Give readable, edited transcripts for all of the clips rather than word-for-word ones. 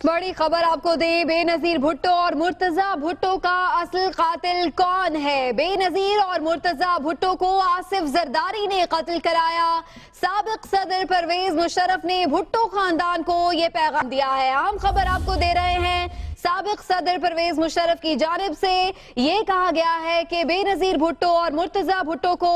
بڑی خبر آپ کو دیں، بے نظیر بھٹو اور مرتضی بھٹو کا اصل قاتل کون ہے؟ بے نظیر اور مرتضی بھٹو کو آصف زرداری نے قتل کرایا۔ سابق صدر پرویز مشرف نے بھٹو خاندان کو یہ پیغام دیا ہے۔ اہم خبر آپ کو دے رہے ہیں، سابق صدر پرویز مشرف کی جانب سے یہ کہا گیا ہے کہ بے نظیر بھٹو اور مرتضی بھٹو کو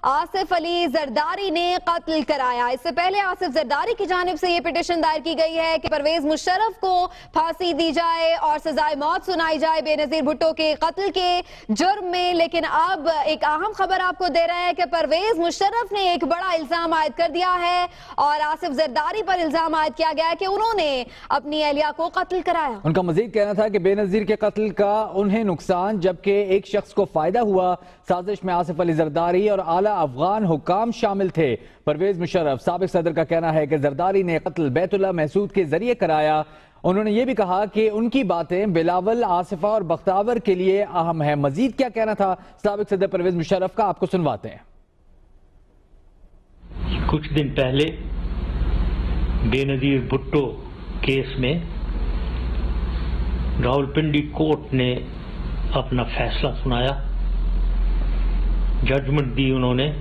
آصف علی زرداری نے قتل کرایا۔ اس سے پہلے آصف زرداری کی جانب سے یہ پٹیشن دائر کی گئی ہے کہ پرویز مشرف کو پھانسی دی جائے اور سزائے موت سنائی جائے بے نظیر بھٹو کے قتل کے جرم میں۔ لیکن اب ایک اہم خبر آپ کو دے رہے ہیں کہ پرویز مشرف نے ایک بڑا الزام عائد کر دیا ہے اور آصف زرداری پر الزام عائد کیا گیا ہے کہ انہوں نے اپنی اہلیہ کو قتل کرایا۔ ان کا مزید کہنا تھا کہ بے نظیر کے قتل کا انہیں نقصان جبکہ ایک شخص کو فائدہ ہوا۔ سازش میں آصف علی زرداری اور اعلیٰ افغان حکام شامل تھے۔ پرویز مشرف سابق صدر کا کہنا ہے کہ زرداری نے قتل بیت اللہ محسود کے ذریعے کرایا۔ انہوں نے یہ بھی کہا کہ ان کی باتیں بلاول، آصفہ اور بختاور کے لیے اہم ہے۔ مزید کیا کہنا تھا سابق صدر پرویز مشرف کا، آپ کو سنواتے ہیں۔ کچھ دن پہلے بے نظیر بھٹو کیس میں راولپنڈی کورٹ نے اپنا فیصلہ سنایا، ججمنٹ دی انہوں نے۔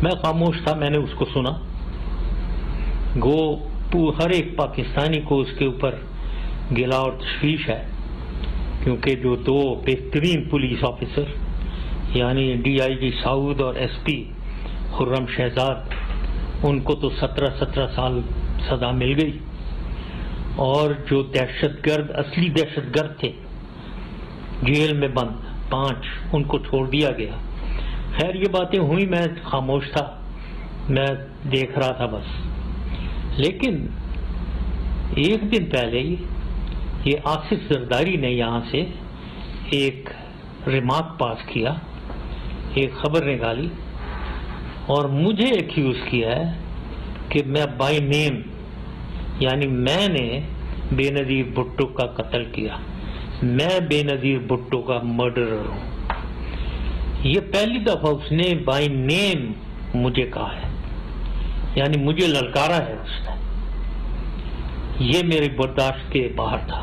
میں خاموش تھا، میں نے اس کو سنا۔ گو ہر ایک پاکستانی کو اس کے اوپر گلا اور تشویش ہے، کیونکہ جو دو بہترین پولیس آفیسر یعنی ڈی آئی جی سعود اور ایس پی خرم شہزاد، ان کو تو 17 سال سزا مل گئی، اور جو دہشت گرد، اصلی دہشت گرد تھے جیل میں بند 5، ان کو چھوڑ دیا گیا۔ خیر یہ باتیں ہوئی، میں خاموش تھا، میں دیکھ رہا تھا بس۔ لیکن ایک دن پہلے یہ آصف زرداری نے یہاں سے ایک ریمارک پاس کیا، ایک خبر نکالی اور مجھے ایکیوز کیا ہے کہ میں بائی نیم، یعنی میں نے بے نظیر بھٹو کا قتل کیا، میں بے نظیر بھٹو کا مرڈرر ہوں۔ یہ پہلی دفعہ اس نے بائی نیم مجھے کہا ہے، یعنی مجھے للکارا ہے اس نے۔ یہ میری برداشت کے باہر تھا،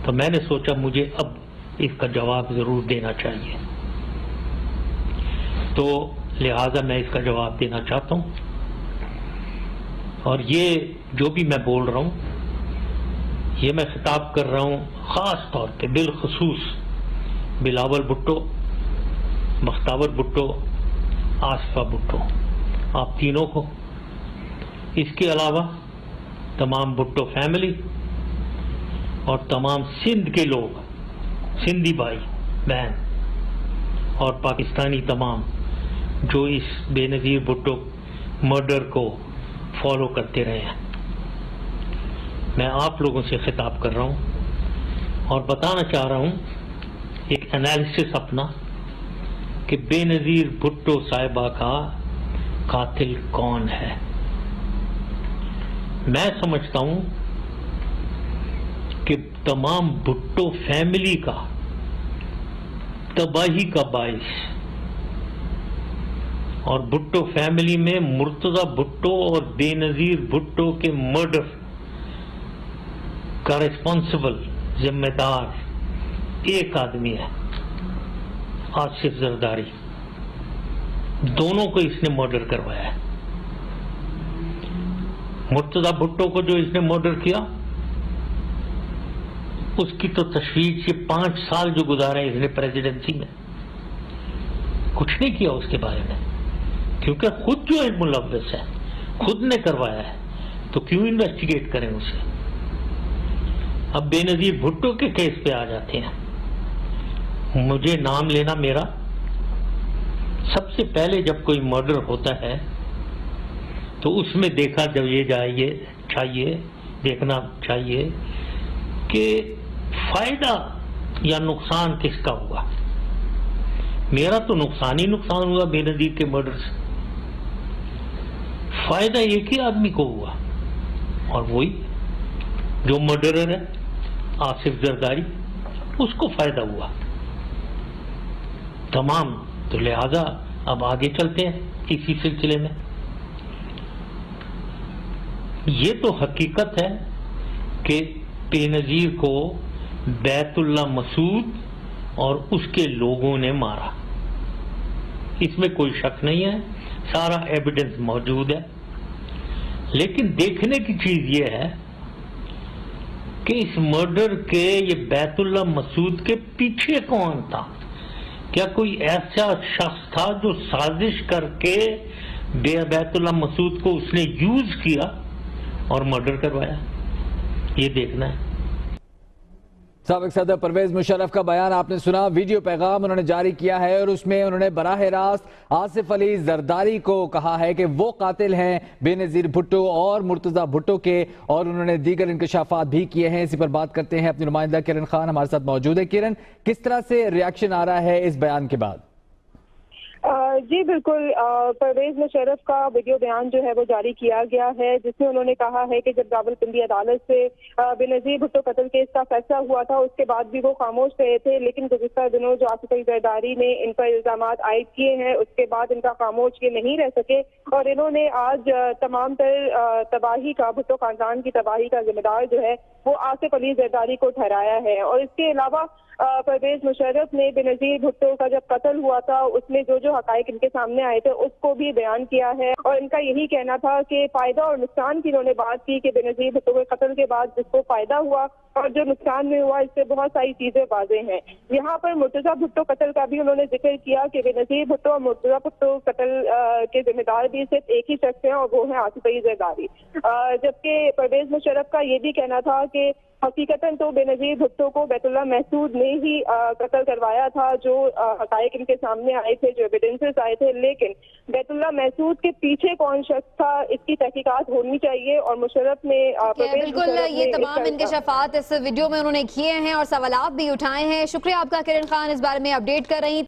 تو میں نے سوچا مجھے اب اس کا جواب ضرور دینا چاہیے، تو لہذا میں اس کا جواب دینا چاہتا ہوں۔ اور یہ جو بھی میں بول رہا ہوں، یہ میں خطاب کر رہا ہوں خاص طور پہ بالخصوص بلاول بھٹو، بختاور بھٹو، آصفہ بھٹو، آپ تینوں کو، اس کے علاوہ تمام بھٹو فیملی اور تمام سندھ کے لوگ، سندھی بھائی بہن اور پاکستانی تمام جو اس بے نظیر بھٹو مرڈر کو فالو کرتے رہے ہیں۔ میں آپ لوگوں سے خطاب کر رہا ہوں اور بتانا چاہ رہا ہوں ایک انالیسس اپنا کہ بے نظیر بھٹو صاحبہ کا قاتل کون ہے۔ میں سمجھتا ہوں کہ تمام بھٹو فیملی کا تباہی کا باعث، اور بھٹو فیملی میں مرتضی بھٹو اور بے نظیر بھٹو کے مرڈر کا ریسپانسبل، ذمہ دار ایک آدمی ہے، آصف زرداری۔ دونوں کو اس نے مرڈر کروایا ہے۔ مرتضی بھٹو کو جو اس نے مرڈر کیا، اس کی تو تشویش، یہ 5 سال جو گزارے اس نے پریزیڈنسی میں، کچھ نہیں کیا اس کے بارے میں، کیونکہ خود جو ملوث ہے، خود نے کروایا ہے، تو کیوں انویسٹیگیٹ کریں اسے۔ اب بے نظیر بھٹو کے کیس پہ آ جاتے ہیں۔ مجھے نام لینا میرا، سب سے پہلے جب کوئی مرڈر ہوتا ہے تو اس میں دیکھا جب یہ چاہیے، دیکھنا چاہیے کہ فائدہ یا نقصان کس کا ہوا۔ میرا تو نقصان ہی نقصان ہوا بے نظیر کے مرڈر سے، فائدہ ایک ہی آدمی کو ہوا، اور وہی جو مرڈرر ہے آصف زرداری، اس کو فائدہ ہوا تمام۔ تو لہذا اب آگے چلتے ہیں اسی سلسلے میں۔ یہ تو حقیقت ہے کہ بےنظیر کو بیت اللہ مسعود اور اس کے لوگوں نے مارا. اس میں کوئی شک نہیں ہے, سارا ایویڈنس موجود ہے. لیکن دیکھنے کی چیز یہ ہے کہ اس مرڈر کے یہ بیت اللہ مسعود کے پیچھے کون تھا. کیا کوئی ایسا شخص تھا جو سازش کر کے بیت اللہ مسعود کو اس نے یوز کیا اور مرڈر کروایا؟ یہ دیکھنا ہے. سابق صدر پرویز مشرف کا بیان آپ نے سنا. ویڈیو پیغام انہوں نے جاری کیا ہے اور اس میں انہوں نے براہ راست آصف علی زرداری کو کہا ہے کہ وہ قاتل ہیں بے نظیر بھٹو اور مرتضی بھٹو کے, اور انہوں نے دیگر انکشافات بھی کیے ہیں. اسی پر بات کرتے ہیں, اپنی نمائندہ کرن خان ہمارے ساتھ موجود ہے. کرن, کس طرح سے ریاکشن آ رہا ہے اس بیان کے بعد؟ جی بالکل, پرویز مشرف کا ویڈیو بیان جو ہے وہ جاری کیا گیا ہے, جس میں انہوں نے کہا ہے کہ جب راولپنڈی عدالت سے بے نظیر بھٹو قتل کیس کا فیصلہ ہوا تھا اس کے بعد بھی وہ خاموش رہے تھے, لیکن گزشتہ دنوں جو آصف علی زرداری نے ان پر الزامات عائد کیے ہیں اس کے بعد ان کا خاموش یہ نہیں رہ سکے, اور انہوں نے آج تمام تر تباہی کا, بھٹو خاندان کی تباہی کا ذمہ دار جو ہے وہ آصف علی زرداری کو ٹھہرایا ہے. اور اس کے علاوہ پرویز مشرف نے بے نظیر بھٹو کا جب قتل ہوا تھا اس میں جو حقائق ان کے سامنے آئے تھے اس کو بھی بیان کیا ہے, اور ان کا یہی کہنا تھا کہ فائدہ اور نقصان کی انہوں نے بات کی کہ بے نظیر بھٹو کے قتل کے بعد جس کو فائدہ ہوا اور جو نقصان میں ہوا اس سے بہت ساری چیزیں واضح ہیں. یہاں پر مرتضی بھٹو قتل کا بھی انہوں نے ذکر کیا کہ بے نظیر بھٹو اور مرتضی بھٹو قتل کے ذمہ دار بھی صرف ایک ہی شخص ہیں اور وہ ہیں آصف علی زرداری. جبکہ پرویز مشرف کا یہ بھی کہنا تھا کہ حقیقتاً تو بے نظیر بھٹو کو بیت اللہ محسود نے ہی قتل کروایا تھا, جو حقائق ان کے سامنے آئے تھے, جو ایویڈنسز آئے تھے, لیکن بیت اللہ محسود کے پیچھے کون شخص تھا اس کی تحقیقات ہونی چاہیے. اور مشرف نے بالکل یہ تمام انکشافات اس ویڈیو میں انہوں نے کیے ہیں اور سوالات بھی اٹھائے ہیں. شکریہ آپ کا کرن خان, اس بارے میں اپڈیٹ کر رہی.